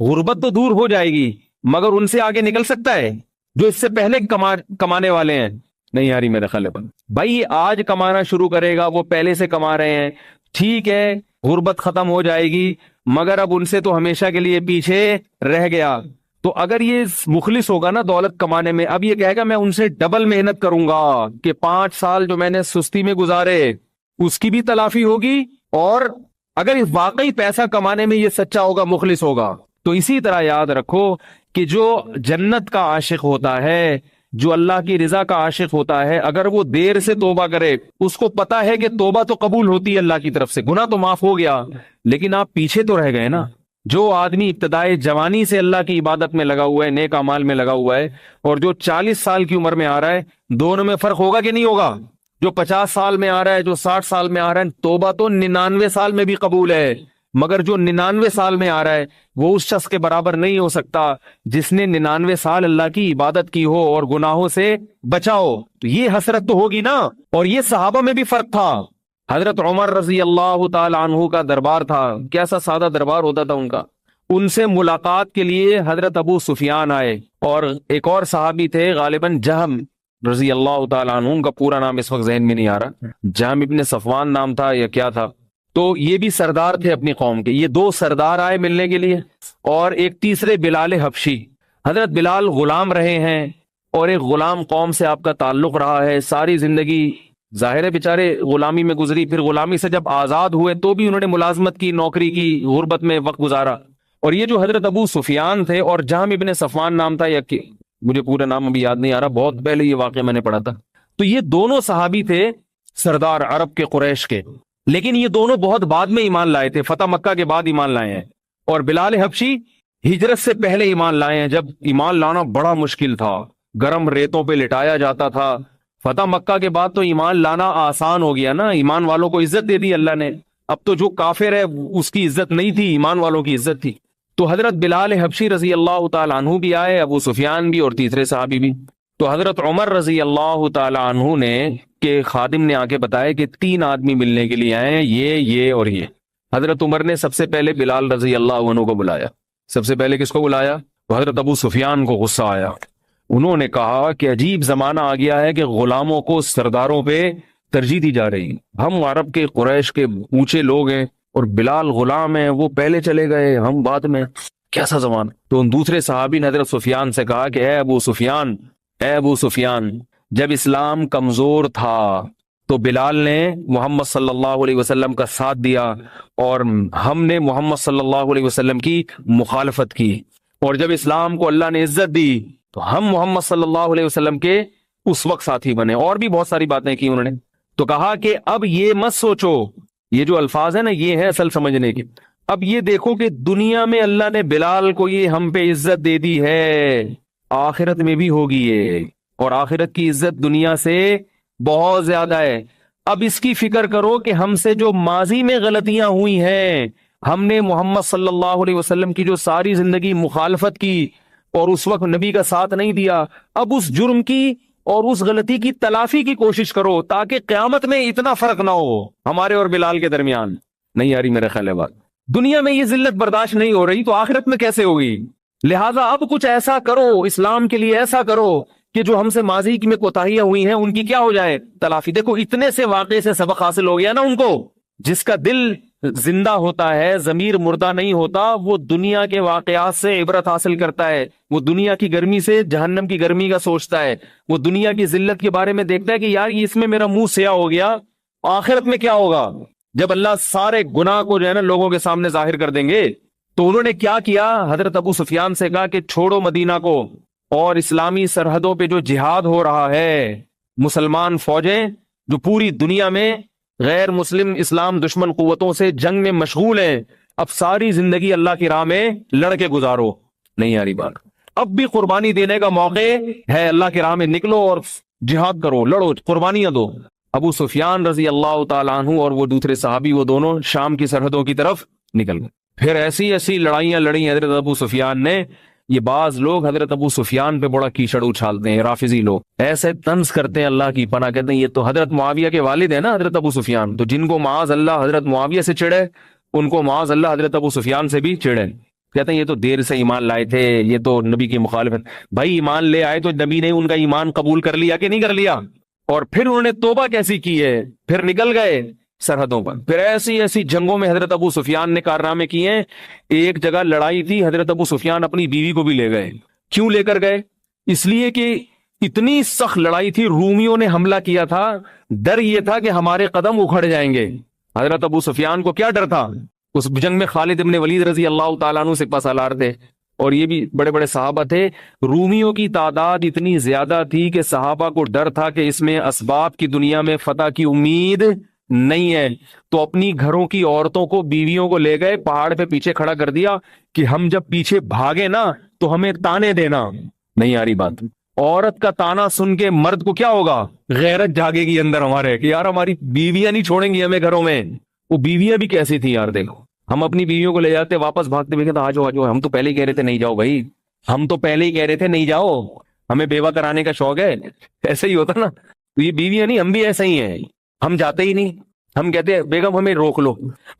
S1: غربت تو دور ہو جائے گی، مگر ان سے آگے نکل سکتا ہے جو اس سے پہلے کمانے والے ہیں؟ نہیں یاری میرے خیال پر بھائی، یہ آج کمانا شروع کرے گا، وہ پہلے سے کما رہے ہیں، ٹھیک ہے غربت ختم ہو جائے گی، مگر اب ان سے تو ہمیشہ کے لیے پیچھے رہ گیا۔ تو اگر یہ مخلص ہوگا نا دولت کمانے میں، اب یہ کہے گا میں ان سے ڈبل محنت کروں گا، کہ 5 سال جو میں نے سستی میں گزارے اس کی بھی تلافی ہوگی، اور اگر واقعی پیسہ کمانے میں یہ سچا ہوگا، مخلص ہوگا۔ تو اسی طرح یاد رکھو کہ جو جنت کا عاشق ہوتا ہے، جو اللہ کی رضا کا عاشق ہوتا ہے، اگر وہ دیر سے توبہ کرے، اس کو پتا ہے کہ توبہ تو قبول ہوتی ہے اللہ کی طرف سے، گناہ تو معاف ہو گیا، لیکن آپ پیچھے تو رہ گئے نا۔ جو آدمی ابتدائے جوانی سے اللہ کی عبادت میں لگا ہوا ہے، نیک اعمال میں لگا ہوا ہے، اور جو 40 سال کی عمر میں آ رہا ہے، دونوں میں فرق ہوگا کہ نہیں ہوگا؟ جو 50 سال میں آ رہا ہے، جو 60 سال میں آ رہا ہے، توبہ تو 99 سال میں بھی قبول ہے، مگر جو 99 سال میں آ رہا ہے وہ اس شخص کے برابر نہیں ہو سکتا جس نے 99 سال اللہ کی عبادت کی ہو اور گناہوں سے بچا ہو۔ تو یہ حسرت تو ہوگی نا۔ اور یہ صحابہ میں بھی فرق تھا۔ حضرت عمر رضی اللہ تعالی عنہ کا دربار تھا، کیسا سادہ دربار ہوتا تھا ان کا۔ ان سے ملاقات کے لیے حضرت ابو سفیان آئے، اور ایک اور صحابی تھے غالباً جہم رضی اللہ تعالی عنہ، ان کا پورا نام اس وقت ذہن میں نہیں آ رہا، جہم ابن صفوان نام تھا یا کیا تھا۔ تو یہ بھی سردار تھے اپنی قوم کے۔ یہ دو سردار آئے ملنے کے لیے، اور ایک تیسرے بلال حبشی۔ حضرت بلال غلام رہے ہیں، اور ایک غلام قوم سے آپ کا تعلق رہا ہے ساری زندگی، ظاہر ہے بیچارے غلامی میں گزری، پھر غلامی سے جب آزاد ہوئے تو بھی انہوں نے ملازمت کی، نوکری کی، غربت میں وقت گزارا۔ اور یہ جو حضرت ابو سفیان تھے، اور جہم ابن صفوان نام تھا، یا مجھے پورا نام ابھی یاد نہیں آ رہا، بہت پہلے یہ واقعہ میں نے پڑھا تھا۔ تو یہ دونوں صحابی تھے سردار عرب کے، قریش کے، لیکن یہ دونوں بہت بعد میں ایمان لائے تھے، فتح مکہ کے بعد ایمان لائے ہیں۔ اور بلال حبشی ہجرت سے پہلے ایمان لائے ہیں، جب ایمان لانا بڑا مشکل تھا، گرم ریتوں پہ لٹایا جاتا تھا۔ فتح مکہ کے بعد تو ایمان لانا آسان ہو گیا نا، ایمان والوں کو عزت دے دی اللہ نے۔ اب تو جو کافر ہے اس کی عزت نہیں تھی، ایمان والوں کی عزت تھی۔ تو حضرت بلال حبشی رضی اللہ تعالی عنہ بھی آئے، ابو سفیان بھی، اور تیسرے صحابی بھی۔ تو حضرت عمر رضی اللہ تعالی عنہ نے کہ خادم نے آ کے بتایا کہ 3 آدمی ملنے کے لیے آئے ہیں، یہ اور یہ۔ حضرت عمر نے سب سے پہلے بلال رضی اللہ عنہ کو بلایا۔ سب سے پہلے کس کو بلایا؟ تو حضرت ابو سفیان کو غصہ آیا۔ انہوں نے کہا کہ عجیب زمانہ آ گیا ہے کہ غلاموں کو سرداروں پہ ترجیح دی جا رہی، ہم عرب کے قریش کے اونچے لوگ ہیں، اور بلال غلام ہیں، وہ پہلے چلے گئے، ہم بعد میں، کیسا زمانہ۔ تو ان دوسرے صحابی نے حضرت سفیان سے کہا کہ اے ابو سفیان، جب اسلام کمزور تھا تو بلال نے محمد صلی اللہ علیہ وسلم کا ساتھ دیا، اور ہم نے محمد صلی اللہ علیہ وسلم کی مخالفت کی، اور جب اسلام کو اللہ نے عزت دی تو ہم محمد صلی اللہ علیہ وسلم کے اس وقت ساتھی بنے۔ اور بھی بہت ساری باتیں کی انہوں نے۔ تو کہا کہ اب یہ مت سوچو، یہ جو الفاظ ہیں نا، یہ ہے اصل سمجھنے کی۔ اب یہ دیکھو کہ دنیا میں اللہ نے بلال کو یہ ہم پہ عزت دے دی ہے، آخرت میں بھی ہوگی یہ، اور آخرت کی عزت دنیا سے بہت زیادہ ہے۔ اب اس کی فکر کرو کہ ہم سے جو ماضی میں غلطیاں ہوئی ہیں، ہم نے محمد صلی اللہ علیہ وسلم کی جو ساری زندگی مخالفت کی اور اس وقت نبی کا ساتھ نہیں دیا، اب اس جرم کی اور اس غلطی کی تلافی کی کوشش کرو، تاکہ قیامت میں اتنا فرق نہ ہو ہمارے اور بلال کے درمیان۔ نہیں آ رہی میرے خیال ہے بات؟ دنیا میں یہ ذلت برداشت نہیں ہو رہی تو آخرت میں کیسے ہوگی؟ لہٰذا اب کچھ ایسا کرو، اسلام کے لیے ایسا کرو کہ جو ہم سے ماضی میں کوتاہیاں ہوئی ہیں ان کی کیا ہو جائے؟ تلافی۔ دیکھو اتنے سے واقعے سے سبق حاصل ہو گیا نا ان کو۔ جس کا دل زندہ ہوتا ہے، ضمیر مردہ نہیں ہوتا، وہ دنیا کے واقعات سے عبرت حاصل کرتا ہے، وہ دنیا کی گرمی سے جہنم کی گرمی کا سوچتا ہے، وہ دنیا کی ذلت کے بارے میں دیکھتا ہے کہ یار اس میں میرا منہ سیاہ ہو گیا، آخرت میں کیا ہوگا جب اللہ سارے گناہ کو جو ہے نا لوگوں کے سامنے ظاہر کر دیں گے۔ تو انہوں نے کیا کیا؟ حضرت ابو سفیان سے کہا کہ چھوڑو مدینہ کو، اور اسلامی سرحدوں پہ جو جہاد ہو رہا ہے، مسلمان فوجیں جو پوری دنیا میں غیر مسلم اسلام دشمن قوتوں سے جنگ میں مشغول ہیں، اب ساری زندگی اللہ کی راہ میں لڑ کے گزارو۔ نہیں آ رہی بات؟ اب بھی قربانی دینے کا موقع ہے، اللہ کی راہ میں نکلو اور جہاد کرو، لڑو، قربانیاں دو۔ ابو سفیان رضی اللہ تعالیٰ عنہ اور وہ دوسرے صحابی، وہ دونوں شام کی سرحدوں کی طرف نکل گئے۔ پھر ایسی لڑائیاں لڑی حضرت ابو سفیان نے۔ یہ بعض لوگ حضرت ابو سفیان پہ بڑا کیچڑ اچھالتے ہیں، رافضی لوگ ایسے طنز کرتے ہیں، اللہ کی پناہ، کہتے ہیں یہ تو حضرت معاویہ کے والد ہیں نا حضرت ابو سفیان، تو جن کو معاذ اللہ حضرت معاویہ سے چڑھے، ان کو معاذ اللہ حضرت ابو سفیان سے بھی چڑھے۔ کہتے ہیں یہ تو دیر سے ایمان لائے تھے، یہ تو نبی کی مخالفت۔ بھائی ایمان لے آئے تو نبی نے ان کا ایمان قبول کر لیا کہ نہیں کر لیا؟ اور پھر انہوں نے توبہ کیسی کی ہے، پھر نکل گئے سرحدوں پر۔ پھر ایسی جنگوں میں حضرت ابو سفیان نے کارنامے کیے ہیں۔ ایک جگہ لڑائی تھی، حضرت ابو سفیان اپنی بیوی کو بھی لے گئے۔ کیوں لے کر گئے؟ اس لیے کہ اتنی سخت لڑائی تھی، رومیوں نے حملہ کیا تھا، ڈر یہ تھا کہ ہمارے قدم اکھڑ جائیں گے۔ حضرت ابو سفیان کو کیا ڈر تھا؟ اس جنگ میں خالد ابن ولید رضی اللہ تعالیٰ عنہ سپہ سالار تھے، اور یہ بھی بڑے بڑے صحابہ تھے۔ رومیوں کی تعداد اتنی زیادہ تھی کہ صحابہ کو ڈر تھا کہ اس میں اسباب کی دنیا میں فتح کی امید نہیں ہے تو اپنی گھروں کی عورتوں کو بیویوں کو لے گئے پہاڑ پہ پیچھے کھڑا کر دیا کہ ہم جب پیچھے بھاگے نا تو ہمیں تانے دینا. نہیں آ رہی بات. عورت کا تانا سن کے مرد کو کیا ہوگا؟ غیرت جاگے گی اندر ہمارے کہ یار ہماری بیویاں نہیں چھوڑیں گی ہمیں گھروں میں. وہ بیویاں بھی کیسی تھی یار دیکھو. ہم اپنی بیویوں کو لے جاتے واپس بھاگتے ہوئے کہتے آجو آجو, ہم تو پہلے ہی کہہ رہے تھے نہیں جاؤ بھائی, ہم تو پہلے ہی کہہ رہے تھے نہیں جاؤ, ہمیں بیوہ کرانے کا شوق ہے. ایسے ہی ہوتا نا. تو یہ بیویاں نہیں, ہم بھی ایسے ہی ہیں, ہم جاتے ہی نہیں. ہم کہتے ہیں بیگم ہمیں روک لو,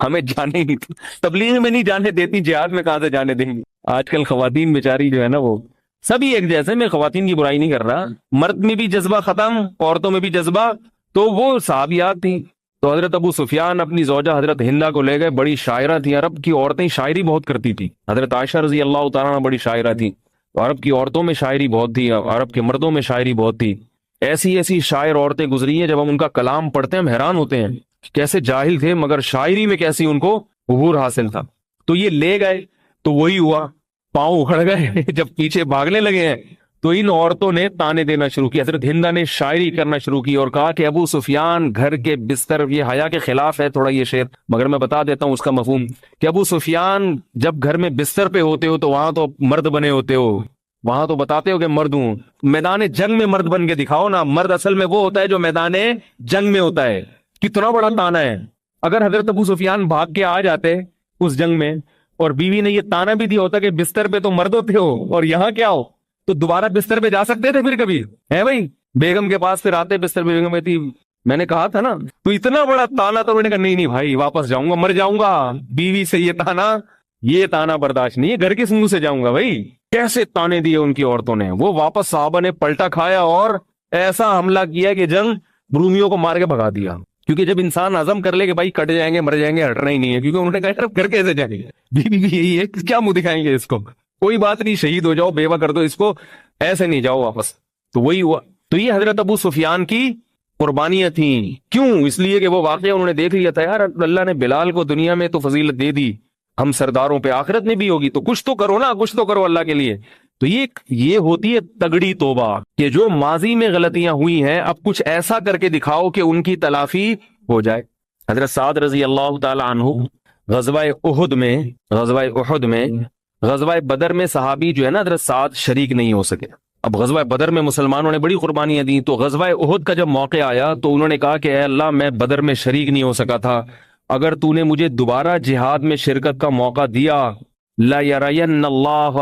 S1: ہمیں جانے ہی نہیں. تبلیغ میں نہیں جانے دیتی, جہاد میں کہاں سے جانے دیں گی. آج کل خواتین بیچاری جو ہے نا وہ سبھی ایک جیسے, میں خواتین کی برائی نہیں کر رہا, مرد میں بھی جذبہ ختم, عورتوں میں بھی جذبہ. تو وہ صحابیات تھیں. تو حضرت ابو سفیان اپنی زوجہ حضرت ہندہ کو لے گئے, بڑی شاعرہ تھی, عرب کی عورتیں شاعری بہت کرتی تھی. حضرت عائشہ رضی اللہ تعالیٰ عنہ بڑی شاعرہ تھی. تو عرب کی عورتوں میں شاعری بہت تھی, عرب کے مردوں میں شاعری بہت تھی. ایسی ایسی شاعر عورتیں گزری ہیں, جب ہم ان کا کلام پڑھتے ہیں ہم حیران ہوتے ہیں کیسے جاہل تھے مگر شاعری میں کیسی ان کو عبور حاصل تھا. تو یہ لے گئے تو وہی ہوا, پاؤں اکھڑ گئے. جب پیچھے بھاگنے لگے ہیں تو ان عورتوں نے تانے دینا شروع کیا. حضرت ہندہ نے شاعری کرنا شروع کی اور کہا کہ ابو سفیان گھر کے بستر, یہ حیا کے خلاف ہے تھوڑا یہ شعر, مگر میں بتا دیتا ہوں اس کا مفہوم, کہ ابو سفیان جب گھر میں بستر پہ ہوتے ہو تو وہاں تو مرد بنے ہوتے ہو, وہاں تو بتاتے ہو کہ مرد ہوں. میدان جنگ میں مرد بن کے دکھاؤ نا. مرد اصل میں وہ ہوتا ہے جو میدان جنگ میں ہوتا ہے. کتنا بڑا تانا ہے. اگر حضرت ابو سفیان بھاگ کے آ جاتے اس جنگ میں اور بیوی نے یہ تانا بھی دیا ہوتا کہ بستر پہ تو مرد ہوتے ہو اور یہاں کیا ہو, تو دوبارہ بستر پہ جا سکتے تھے پھر کبھی, ہے بھائی. بیگم کے پاس پھر آتے بستر پہ, بیگم تھی, میں نے کہا تھا نا. تو اتنا بڑا تانا, تو انہوں نے کہا نہیں نہیں بھائی واپس جاؤں گا, مر جاؤں گا. بیوی سے یہ تانا برداشت نہیں ہے, گھر کس منہ سے جاؤں گا بھائی. کیسے تانے دیے ان کی عورتوں نے. وہ واپس صحابہ نے پلٹا کھایا اور ایسا حملہ کیا کہ جنگ رومیوں کو مار کے بھگا دیا. کیونکہ جب انسان عزم کر لے کہ بھائی کٹ جائیں گے مر جائیں گے, ہٹنا ہی نہیں ہے. کیونکہ انہوں نے کہا گھر کیسے جائیں گے, بیوی بھی یہی ہے, کیا منہ دکھائیں گے اس کو. کوئی بات نہیں, شہید ہو جاؤ, بیوہ کر دو اس کو, ایسے نہیں جاؤ واپس. تو وہی ہوا. تو یہ حضرت ابو سفیان کی قربانیاں تھیں. کیوں؟ اس لیے کہ وہ واقعہ انہوں نے دیکھ لیا تھا, یار اللہ نے بلال کو دنیا میں تو فضیلت دے دی, ہم سرداروں پہ آخرت میں بھی ہوگی, تو کچھ تو کرو نا, کچھ تو کرو اللہ کے لیے. تو یہ ہوتی ہے تگڑی توبہ, کہ جو ماضی میں غلطیاں ہوئی ہیں اب کچھ ایسا کر کے دکھاؤ کہ ان کی تلافی ہو جائے. حضرت سعد رضی اللہ تعالی عنہ غزوہ بدر میں صحابی جو ہے نا حضرت سعد شریک نہیں ہو سکے. اب غزوہ بدر میں مسلمانوں نے بڑی قربانیاں دی, تو غزوہ احد کا جب موقع آیا تو انہوں نے کہا کہ اے اللہ میں بدر میں شریک نہیں ہو سکا تھا, اگر تو نے مجھے دوبارہ جہاد میں شرکت کا موقع دیا, لا یرین اللہ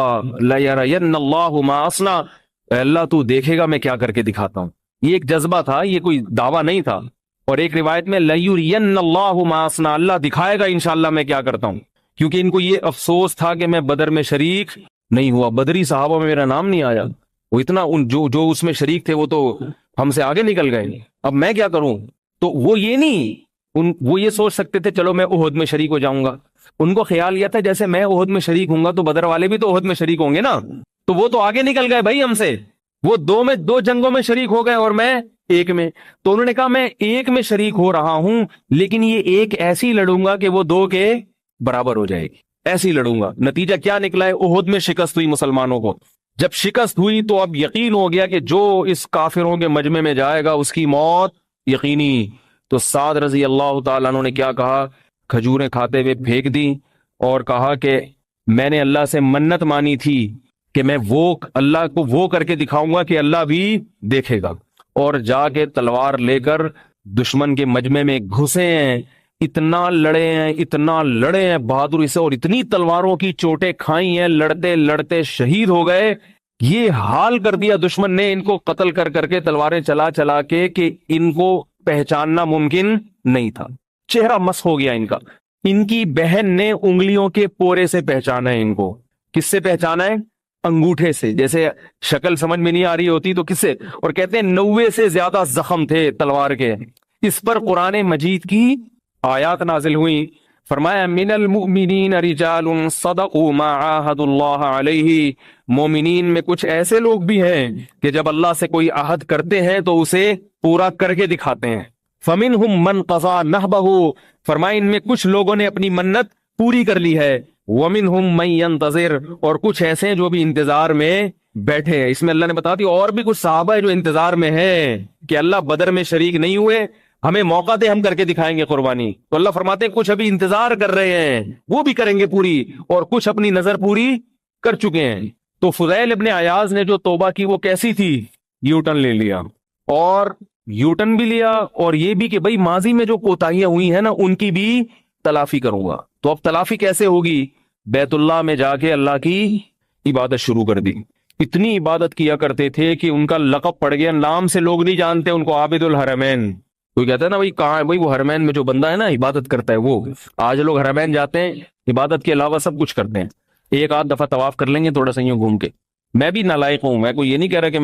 S1: ما اصنع, اے اللہ تو دیکھے گا میں کیا کر کے دکھاتا ہوں. یہ ایک جذبہ تھا, یہ کوئی دعویٰ نہیں تھا. اور ایک روایت میں لیرین اللہ ما اصنع, اللہ دکھائے گا انشاءاللہ میں کیا کرتا ہوں. کیونکہ ان کو یہ افسوس تھا کہ میں بدر میں شریک نہیں ہوا, بدری صحابہ میں میرا نام نہیں آیا. وہ اتنا جو اس میں شریک تھے وہ تو ہم سے آگے نکل گئے, اب میں کیا کروں. تو وہ یہ نہیں, وہ یہ سوچ سکتے تھے چلو میں احد میں شریک ہو جاؤں گا. ان کو خیال یہ تھا جیسے میں احد میں شریک ہوں گا تو بدر والے بھی تو احد میں شریک ہوں گے نا, تو وہ تو آگے نکل گئے بھائی ہم سے. وہ دو جنگوں میں شریک ہو گئے اور میں ایک میں. تو انہوں نے کہا میں ایک میں شریک ہو رہا ہوں, لیکن یہ ایک ایسی لڑوں گا کہ وہ دو کے برابر ہو جائے گی, ایسی لڑوں گا. نتیجہ کیا نکلا ہے, احد میں شکست ہوئی مسلمانوں کو. جب شکست ہوئی تو اب یقین ہو گیا کہ جو اس کافروں کے مجمع میں جائے گا اس کی موت یقینی. تو سعد رضی اللہ تعالیٰ عنہ نے کیا کہا, کھجوریں کھاتے ہوئے پھینک دی اور کہا کہ میں نے اللہ سے منت مانی تھی کہ میں اللہ کو وہ کر کے دکھاؤں گا کہ اللہ بھی دیکھے گا. اور جا کے تلوار لے کر دشمن کے مجمع میں گھسے ہیں, اتنا لڑے ہیں بہادری سے, اور اتنی تلواروں کی چوٹیں کھائی ہیں, لڑتے لڑتے شہید ہو گئے. یہ حال کر دیا دشمن نے ان کو قتل کر کر کے, تلواریں چلا کے, کہ ان کو پہچاننا ممکن نہیں تھا. چہرہ مس ہو گیا ان کا. ان کی بہن نے انگلیوں کے پورے سے پہچانا ہے ان کو. کس سے پہچانا ہے؟ انگوٹھے سے. جیسے شکل سمجھ میں نہیں آ رہی ہوتی تو کس سے, اور کہتے ہیں 90 سے زیادہ زخم تھے تلوار کے. اس پر قرآن مجید کی آیات نازل ہوئی. فرمایا من المؤمنین رجال صدقوا ما عاہدوا اللہ علیہ, مومنین میں کچھ ایسے لوگ بھی ہیں کہ جب اللہ سے کوئی عہد کرتے ہیں تو اسے پورا کر کے دکھاتے ہیں. فمنہم من قضا نحبہ, فرمایا ان میں کچھ لوگوں نے اپنی منت پوری کر لی ہے. ومنہم من ینتظر, اور کچھ ایسے ہیں جو بھی انتظار میں بیٹھے ہیں. اس میں اللہ نے بتا دی اور بھی کچھ صحابہ جو انتظار میں ہیں کہ اللہ بدر میں شریک نہیں ہوئے, ہمیں موقع دے ہم کر کے دکھائیں گے قربانی. تو اللہ فرماتے ہیں کچھ ابھی انتظار کر رہے ہیں وہ بھی کریں گے پوری, اور کچھ اپنی نظر پوری کر چکے ہیں. تو فضیل ابن عیاض نے جو توبہ کی وہ کیسی تھی؟ یو ٹرن لے لیا, اور یو ٹرن بھی لیا, اور یہ بھی کہ بھائی ماضی میں جو کوتاہیاں ہوئی ہیں نا ان کی بھی تلافی کروں گا. تو اب تلافی کیسے ہوگی؟ بیت اللہ میں جا کے اللہ کی عبادت شروع کر دی. اتنی عبادت کیا کرتے تھے کہ ان کا لقب پڑ گیا, نام سے لوگ نہیں جانتے ان کو, عابد الحرمین. کوئی کہتا ہے نا بھائی کہاں ہے بھائی وہ حرمین میں جو بندہ ہے نا عبادت کرتا ہے وہ. آج لوگ حرمین جاتے ہیں, عبادت کے علاوہ سب کچھ کرتے ہیں, ایک آدھ دفعہ طواف کر لیں گے تھوڑا سا یوں گھوم کے. میں بھی نالائق ہوں, میں کوئی یہ نہیں کہہ رہا کہ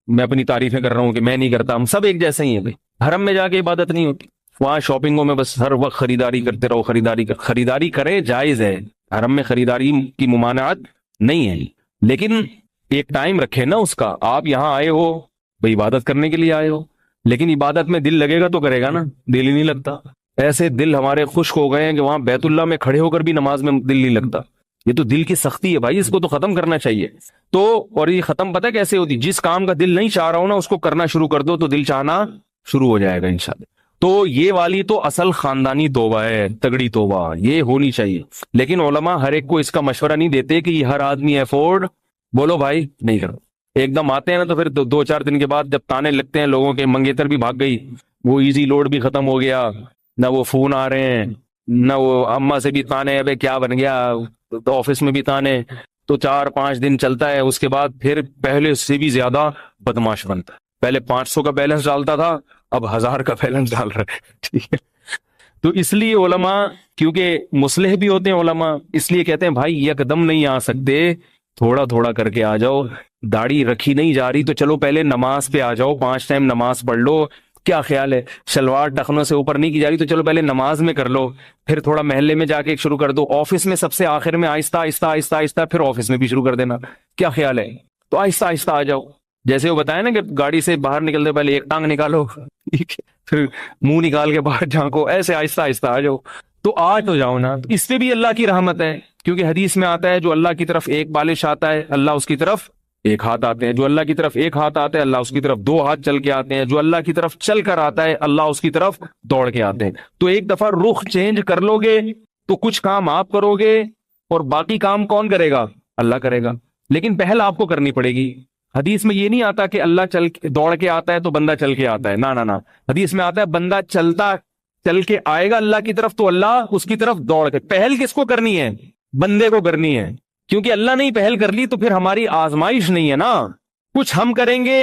S1: میں اپنی تعریفیں کر رہا ہوں کہ میں نہیں کرتا, ہم سب ایک جیسے ہی ہیں بھائی. حرم میں جا کے عبادت نہیں ہوتی, وہاں شاپنگوں میں بس ہر وقت خریداری کرتے رہو, خریداری کرے جائز ہے, حرم میں خریداری کی ممانعت نہیں ہے, لیکن ایک ٹائم رکھے نا اس کا. آپ یہاں آئے ہو بھائی عبادت کرنے کے لیے آئے ہو, لیکن عبادت میں دل لگے گا تو کرے گا نا, دل ہی نہیں لگتا. ایسے دل ہمارے خشک ہو گئے ہیں کہ وہاں بیت اللہ میں کھڑے ہو کر بھی نماز میں دل نہیں لگتا. یہ تو دل کی سختی ہے بھائی, اس کو تو ختم کرنا چاہیے. تو اور یہ ختم پتہ کیسے ہوتی؟ جس کام کا دل نہیں چاہ رہا ہو نا اس کو کرنا شروع کر دو تو دل چاہنا شروع ہو جائے گا انشاءاللہ. تو یہ والی تو اصل خاندانی توبہ ہے, تگڑی توبہ, یہ ہونی چاہیے. لیکن علماء ہر ایک کو اس کا مشورہ نہیں دیتے کہ یہ ہر آدمی افورڈ بولو بھائی نہیں کرو. ایک دم آتے ہیں نا تو پھر دو چار دن کے بعد جب تانے لگتے ہیں لوگوں کے, منگیتر بھی بھاگ گئی, وہ ایزی لوڈ بھی ختم ہو گیا, نہ وہ فون آ رہے ہیں, نہ وہ اما سے بھی تانے ابے کیا بن گیا, تو آفس میں بھی تانے. تو 4-5 دن چلتا ہے, اس کے بعد پھر پہلے سے بھی زیادہ بدماش بنتا ہے. پہلے 500 کا بیلنس ڈالتا تھا, اب 1000 کا بیلنس ڈال رہا ہے. ٹھیک ہے, تو اس لیے علماء کیونکہ مصلح بھی ہوتے ہیں علماء, اس لیے کہتے ہیں بھائی یکدم نہیں آ سکتے, تھوڑا تھوڑا کر کے آ جاؤ. داڑھی رکھی نہیں جا رہی تو چلو پہلے نماز پہ آ جاؤ, 5 ٹائم نماز پڑھ لو. کیا خیال ہے؟ شلوار ٹخنوں سے اوپر نہیں کی جا رہی تو چلو پہلے نماز میں کر لو, پھر تھوڑا محلے میں جا کے شروع کر دو, آفس میں سب سے آخر میں آہستہ آہستہ آہستہ آہستہ, پھر آفس میں بھی شروع کر دینا. کیا خیال ہے؟ تو آہستہ آہستہ آ جاؤ. جیسے وہ بتایا نا کہ گاڑی سے باہر نکلتے پہلے ایک ٹانگ نکالو, پھر منہ نکال کے باہر جھانکو, ایسے آہستہ آہستہ آ جاؤ. تو آ تو جاؤ نا, اس پہ بھی اللہ کی رحمت ہے, کیونکہ حدیث میں آتا ہے جو اللہ کی طرف ایک بالش آتا ہے اللہ اس کی طرف ایک ہاتھ آتے ہیں, جو اللہ کی طرف ایک ہاتھ آتا ہے اللہ اس کی طرف 2 ہاتھ چل کے آتے ہیں, جو اللہ کی طرف چل کر آتا ہے اللہ اس کی طرف دوڑ کے آتے ہیں. تو ایک دفعہ رخ چینج کر لو گے تو کچھ کام آپ کرو گے اور باقی کام کون کرے گا؟ اللہ کرے گا. لیکن پہل آپ کو کرنی پڑے گی. حدیث میں یہ نہیں آتا کہ اللہ دوڑ کے آتا ہے تو بندہ چل کے آتا ہے, نہ. حدیث میں آتا ہے بندہ چل کے آئے گا اللہ کی طرف تو اللہ اس کی طرف دوڑ کے. پہل کس کو کرنی ہے؟ بندے کو کرنی ہے, کیونکہ اللہ نے پہل کر لی تو پھر ہماری آزمائش نہیں ہے نا. کچھ ہم کریں گے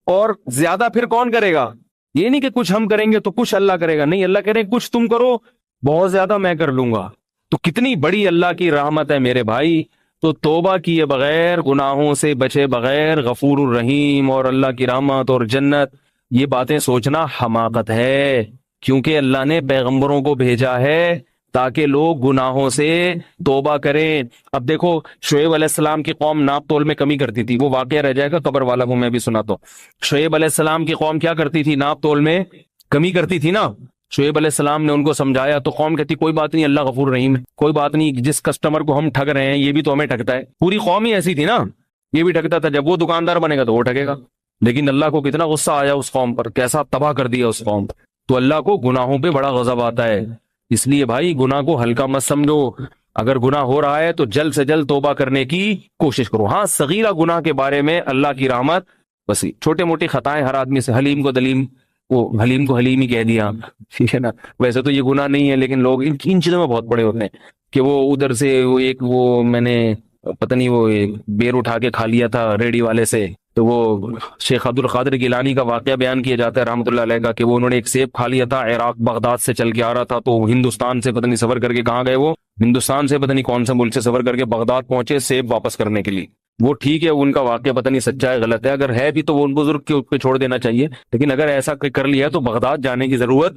S1: اور زیادہ پھر کون کرے گا؟ یہ نہیں کہ کچھ ہم کریں گے تو کچھ اللہ کرے گا, نہیں, اللہ کرے کچھ تم کرو بہت زیادہ میں کر لوں گا. تو کتنی بڑی اللہ کی رحمت ہے میرے بھائی. تو توبہ کیے بغیر, گناہوں سے بچے بغیر, غفور الرحیم اور اللہ کی رحمت اور جنت, یہ باتیں سوچنا حماقت ہے. کیونکہ اللہ نے پیغمبروں کو بھیجا ہے تاکہ لوگ گناہوں سے توبہ کریں. اب دیکھو شعیب علیہ السلام کی قوم ناپ تول میں کمی کرتی تھی, وہ واقعہ رہ جائے گا قبر والا, وہ میں بھی سناتا ہوں. شعیب علیہ السلام کی قوم کیا کرتی تھی؟ ناپ تول میں کمی کرتی تھی نا. شعیب علیہ السلام نے ان کو سمجھایا تو قوم کہتی کوئی بات نہیں, اللہ غفور رحیم ہے, کوئی بات نہیں, جس کسٹمر کو ہم ٹھگ رہے ہیں یہ بھی تو ہمیں ٹھگتا ہے. پوری قوم ہی ایسی تھی نا, یہ بھی ٹھگتا تھا, جب وہ دکاندار بنے گا تو وہ ٹھگے گا. لیکن اللہ کو کتنا غصہ آیا اس قوم پر, کیسا تباہ کر دیا اس قوم. تو اللہ کو گناہوں پہ بڑا غضب آتا ہے. اس لیے بھائی گناہ کو ہلکا مت سمجھو. اگر گناہ ہو رہا ہے تو جلد سے جلد توبہ کرنے کی کوشش کرو. ہاں صغیرہ گناہ کے بارے میں اللہ کی رحمت وسیع, چھوٹے موٹی خطائیں ہر آدمی سے, حلیم کو دلیم, وہ حلیم کو حلیم ہی کہہ دیا, ٹھیک ہے نا. ویسے تو یہ گناہ نہیں ہے لیکن لوگ ان چیزوں میں بہت بڑے ہوتے ہیں کہ وہ ادھر سے وہ میں نے پتہ نہیں وہ بیر اٹھا کے کھا لیا تھا ریڈی والے سے. تو وہ شیخ عبد القادر گیلانی کا واقعہ بیان کیا جاتا ہے رحمۃ اللہ علیہ کا, کہ وہ انہوں نے ایک سیب کھا لیا تھا, عراق بغداد سے چل کے آ رہا تھا, تو ہندوستان سے پتہ نہیں سفر کر کے کہاں گئے, وہ ہندوستان سے پتہ نہیں کون سے ملک سے سفر کر کے بغداد پہنچے سیب واپس کرنے کے لیے. وہ ٹھیک ہے ان کا واقعہ پتہ نہیں سچا ہے غلط ہے, اگر ہے بھی تو وہ ان بزرگ کے اوپر چھوڑ دینا چاہیے, لیکن اگر ایسا کر لیا ہے تو بغداد جانے کی ضرورت